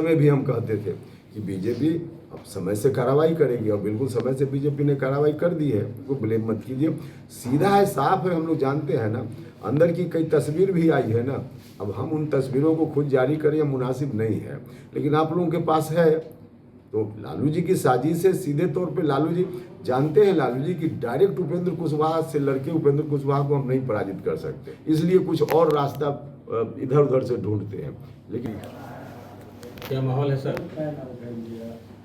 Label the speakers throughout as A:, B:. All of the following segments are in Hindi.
A: में भी हम कहते थे कि बीजेपी अब समय से कार्रवाई करेगी, और बिल्कुल समय से बीजेपी ने कार्रवाई कर दी है, उसको ब्लेम मत कीजिए। सीधा है, साफ है, हम लोग जानते हैं ना। अंदर की कई तस्वीर भी आई है ना, अब हम उन तस्वीरों को खुद जारी करें मुनासिब नहीं है, लेकिन आप लोगों के पास है। तो लालू जी की साजिश है, सीधे तौर पे लालू जी जानते हैं, लालू जी की डायरेक्ट उपेंद्र कुशवाहा से लड़के उपेंद्र कुशवाहा को हम नहीं पराजित कर सकते, इसलिए कुछ और रास्ता इधर उधर से ढूंढते हैं। लेकिन
B: क्या माहौल है सर?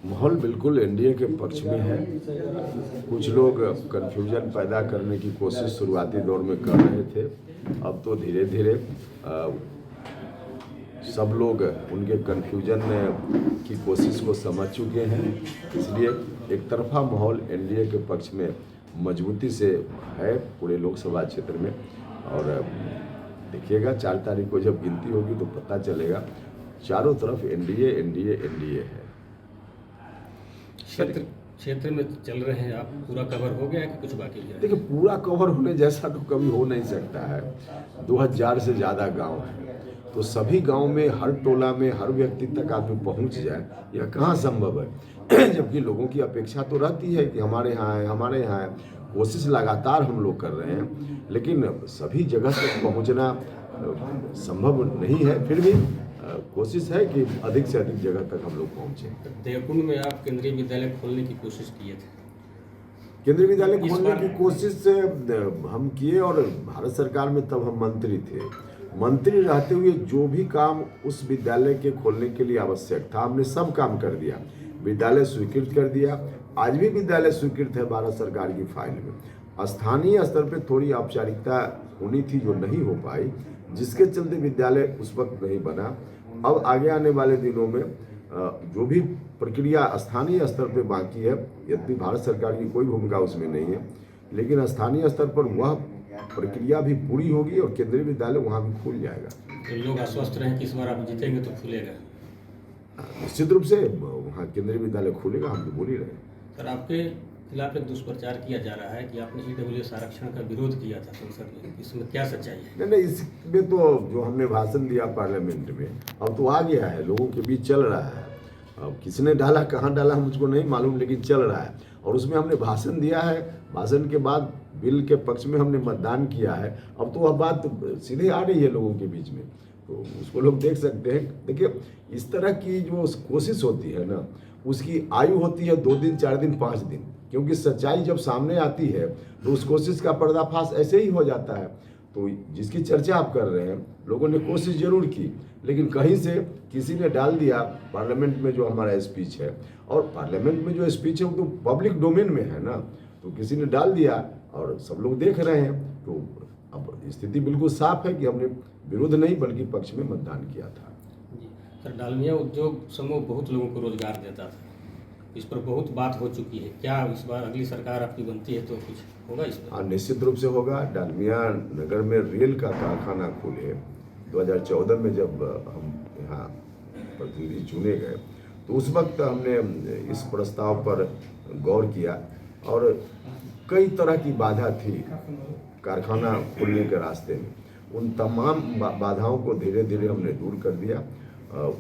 A: माहौल बिल्कुल एनडीए के पक्ष में है। कुछ लोग कन्फ्यूजन पैदा करने की कोशिश शुरुआती दौर में कर रहे थे, अब तो धीरे धीरे सब लोग उनके कन्फ्यूजन की कोशिश को समझ चुके हैं, इसलिए एक तरफा माहौल एनडीए के पक्ष में मजबूती से है पूरे लोकसभा क्षेत्र में। और देखिएगा 4 तारीख को जब गिनती होगी तो पता चलेगा, चारों तरफ एनडीए एनडीए एनडीए है।
B: क्षेत्र में चल रहे हैं आप, पूरा कवर हो गया है कि कुछ बाकी है?
A: देखिए, पूरा कवर होने जैसा तो कभी हो नहीं सकता है। 2000 से ज़्यादा गांव है, तो सभी गांव में, हर टोला में, हर व्यक्ति तक आदमी पहुंच जाए, यह कहाँ संभव है। जबकि लोगों की अपेक्षा तो रहती है कि हमारे यहाँ है, हमारे यहाँ है। कोशिश लगातार हम लोग कर रहे हैं, लेकिन सभी जगह तक पहुँचना संभव नहीं है। फिर भी कोशिश है कि अधिक से अधिक जगह तक हम लोग पहुँचें।
B: देवकुंड में आप केंद्रीय विद्यालय खोलने की कोशिश किए थे?
A: केंद्रीय विद्यालय खोलने की कोशिश हम किए, और भारत सरकार में तब हम मंत्री थे। मंत्री रहते हुए जो भी काम उस विद्यालय के खोलने के लिए आवश्यक था, हमने सब काम कर दिया। विद्यालय स्वीकृत कर दिया, आज भी विद्यालय स्वीकृत है भारत सरकार की फाइल में। स्थानीय स्तर पर थोड़ी औपचारिकता होनी थी जो नहीं हो पाई, जिसके चलते विद्यालय उस वक्त नहीं बना। अब आगे आने वाले दिनों में जो भी प्रक्रिया स्थानीय स्तर पर बाकी है, यद्यपि भारत सरकार की कोई भूमिका उसमें नहीं है, लेकिन स्थानीय स्तर पर वह प्रक्रिया भी पूरी होगी और केंद्रीय विद्यालय वहाँ भी खुल जाएगा।
B: तो लोग आश्वस्त रहें कि इस बार आप जीतेंगे तो खुलेगा?
A: निश्चित रूप से वहाँ केंद्रीय विद्यालय खुलेगा, हम तो बोल ही रहे हैं।
B: सर, आपके खिलाफ एक दुष्प्रचार किया जा रहा है कि आपने ईडब्ल्यूएस आरक्षण का विरोध किया था संसद में, इसमें क्या सच्चाई है?
A: नहीं, इसमें तो जो हमने भाषण दिया पार्लियामेंट में, अब तो आ गया है, लोगों के बीच चल रहा है। अब किसने डाला, कहाँ डाला, मुझको नहीं मालूम, लेकिन चल रहा है। और उसमें हमने भाषण दिया है, भाषण के बाद बिल के पक्ष में हमने मतदान किया है। अब तो वह बात सीधे आ रही है लोगों के बीच में, तो उसको लोग देख सकते हैं। देखिए, इस तरह की जो कोशिश होती है ना, उसकी आयु होती है 2 दिन, 4 दिन, 5 दिन, क्योंकि सच्चाई जब सामने आती है तो उस कोशिश का पर्दाफाश ऐसे ही हो जाता है। तो जिसकी चर्चा आप कर रहे हैं, लोगों ने कोशिश जरूर की, लेकिन कहीं से किसी ने डाल दिया पार्लियामेंट में जो हमारा स्पीच है, और पार्लियामेंट में जो स्पीच है वो तो पब्लिक डोमेन में है ना, तो किसी ने डाल दिया और सब लोग देख रहे हैं। तो अब स्थिति बिल्कुल साफ है कि हमने विरोध नहीं बल्कि पक्ष में मतदान किया था।
B: जी सर, डालमिया उद्योग समूह बहुत लोगों को रोजगार देता था, इस पर बहुत बात हो चुकी है, क्या इस बार अगली सरकार आपकी बनती है तो कुछ होगा इस पर?
A: हाँ, निश्चित रूप से होगा। डालमिया नगर में रेल का कारखाना खोले 2014 में, जब हम यहाँ प्रतिनिधि चुने गए तो उस वक्त हमने इस प्रस्ताव पर गौर किया, और कई तरह की बाधा थी कारखाना खोलने के रास्ते में। उन तमाम बाधाओं को धीरे धीरे हमने दूर कर दिया।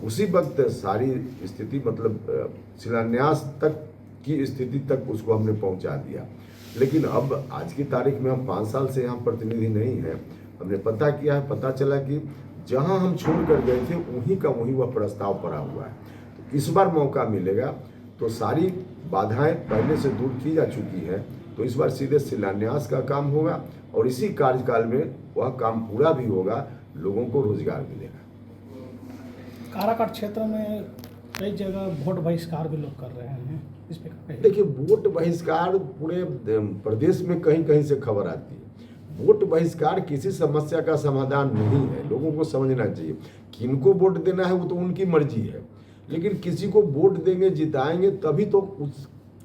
A: उसी वक्त सारी स्थिति, मतलब शिलान्यास तक की स्थिति तक उसको हमने पहुंचा दिया। लेकिन अब आज की तारीख में हम 5 साल से यहाँ प्रतिनिधि नहीं हैं, हमने पता किया है, पता चला कि जहाँ हम छोड़ कर गए थे वहीं का वहीं वह प्रस्ताव पड़ा हुआ है। तो इस बार मौका मिलेगा तो सारी बाधाएं पहले से दूर की जा चुकी हैं, तो इस बार सीधे शिलान्यास का काम होगा, और इसी कार्यकाल में वह काम पूरा भी होगा, लोगों को रोजगार मिलेगा।
C: काराकाट क्षेत्र में कई जगह वोट बहिष्कार भी लोग कर रहे हैं, इस पे
A: देखिए, वोट बहिष्कार पूरे प्रदेश में कहीं कहीं से खबर आती है। वोट बहिष्कार किसी समस्या का समाधान नहीं है, लोगों को समझना चाहिए। किनको वोट देना है वो तो उनकी मर्जी है, लेकिन किसी को वोट देंगे, जिताएंगे, तभी तो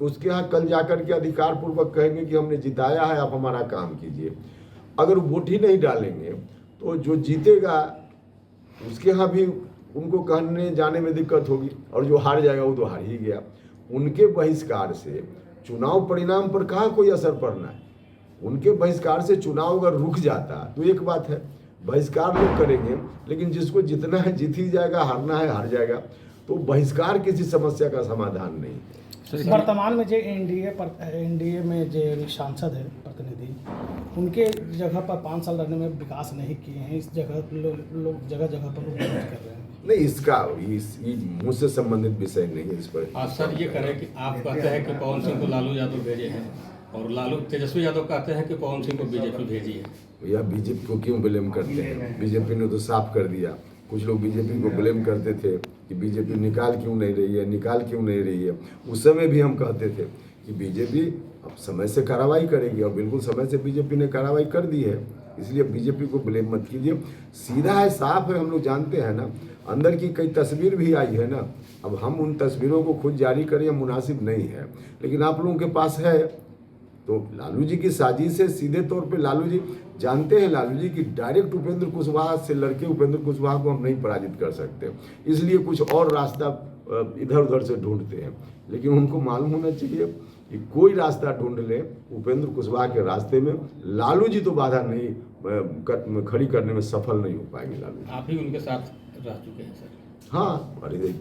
A: उसके यहाँ कल जाकर के अधिकार पूर्वक कहेंगे कि हमने जिताया है, आप हमारा काम कीजिए। अगर वोट ही नहीं डालेंगे तो जो जीतेगा उसके यहाँ भी उनको कहने जाने में दिक्कत होगी, और जो हार जाएगा वो तो हार ही गया। उनके बहिष्कार से चुनाव परिणाम पर कहाँ कोई असर पड़ना है। उनके बहिष्कार से चुनाव अगर रुक जाता तो एक बात है, बहिष्कार लोग करेंगे, लेकिन जिसको जितना है जीत ही जाएगा, हारना है हार जाएगा। तो बहिष्कार किसी समस्या का समाधान नहीं है।
C: वर्तमान में जो एनडीए में जो सांसद है प्रतिनिधि, उनके जगह पर 5 साल रहने में विकास नहीं किए हैं, इस जगह लोग जगह जगह पर विरोध कर रहे हैं।
A: नहीं, इसका मुझसे संबंधित विषय नहीं है इस पर।
B: सर ये करें कि आप कहते हैं कि पवन सिंह को लालू यादव भेजे हैं और तेजस्वी यादव कहते हैं कि पवन सिंह को बीजेपी भेजी है।
A: भैया बीजेपी को क्यों ब्लेम करते हैं? बीजेपी ने तो साफ कर दिया। कुछ लोग बीजेपी को ब्लेम करते थे कि बीजेपी निकाल क्यों नहीं रही है। उस समय भी हम कहते थे कि बीजेपी अब समय से कार्रवाई करेगी, और बिल्कुल समय से बीजेपी ने कार्रवाई कर दी है। इसलिए बीजेपी को ब्लेम मत कीजिए। सीधा है, साफ है, हम लोग जानते हैं ना। अंदर की कई तस्वीर भी आई है ना। अब हम उन तस्वीरों को खुद जारी करें मुनासिब नहीं है, लेकिन आप लोगों के पास है। तो लालू जी की साजिश है, सीधे तौर पे लालू जी जानते हैं, लालू जी की डायरेक्ट उपेंद्र कुशवाहा से लड़के उपेंद्र कुशवाहा को हम नहीं पराजित कर सकते, इसलिए कुछ और रास्ता इधर उधर से ढूंढते हैं। लेकिन उनको मालूम होना चाहिए कि कोई रास्ता ढूंढ ले, उपेंद्र कुशवाहा के रास्ते में लालू जी तो बाधा नहीं खड़ी करने में सफल नहीं हो पाएंगे लालू जी।
B: आप ही उनके साथ रह चुके हैं सर।
A: हाँ, अरे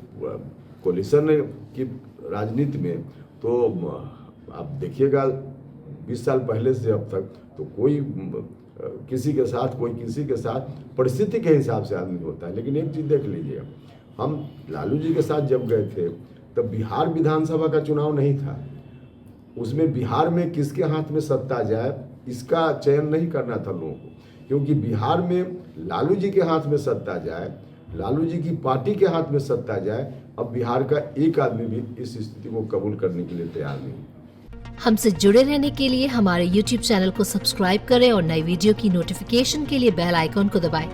A: कोलिशन की राजनीति में तो आप देखिएगा 20 साल पहले से अब तक तो कोई किसी के साथ परिस्थिति के हिसाब से आदमी होता है। लेकिन एक चीज़ देख लीजिए, हम लालू जी के साथ जब गए थे तब बिहार विधानसभा का चुनाव नहीं था। उसमें बिहार में किसके हाथ में सत्ता जाए इसका चयन नहीं करना था लोगों को, क्योंकि बिहार में लालू जी के हाथ में सत्ता जाए, लालू जी की पार्टी के हाथ में सत्ता जाए। अब बिहार का एक आदमी भी इस स्थिति को कबूल करने के लिए तैयार नहीं।
D: हमसे जुड़े रहने के लिए हमारे YouTube चैनल को सब्सक्राइब करें और नई वीडियो की नोटिफिकेशन के लिए बेल आइकॉन को दबाएं।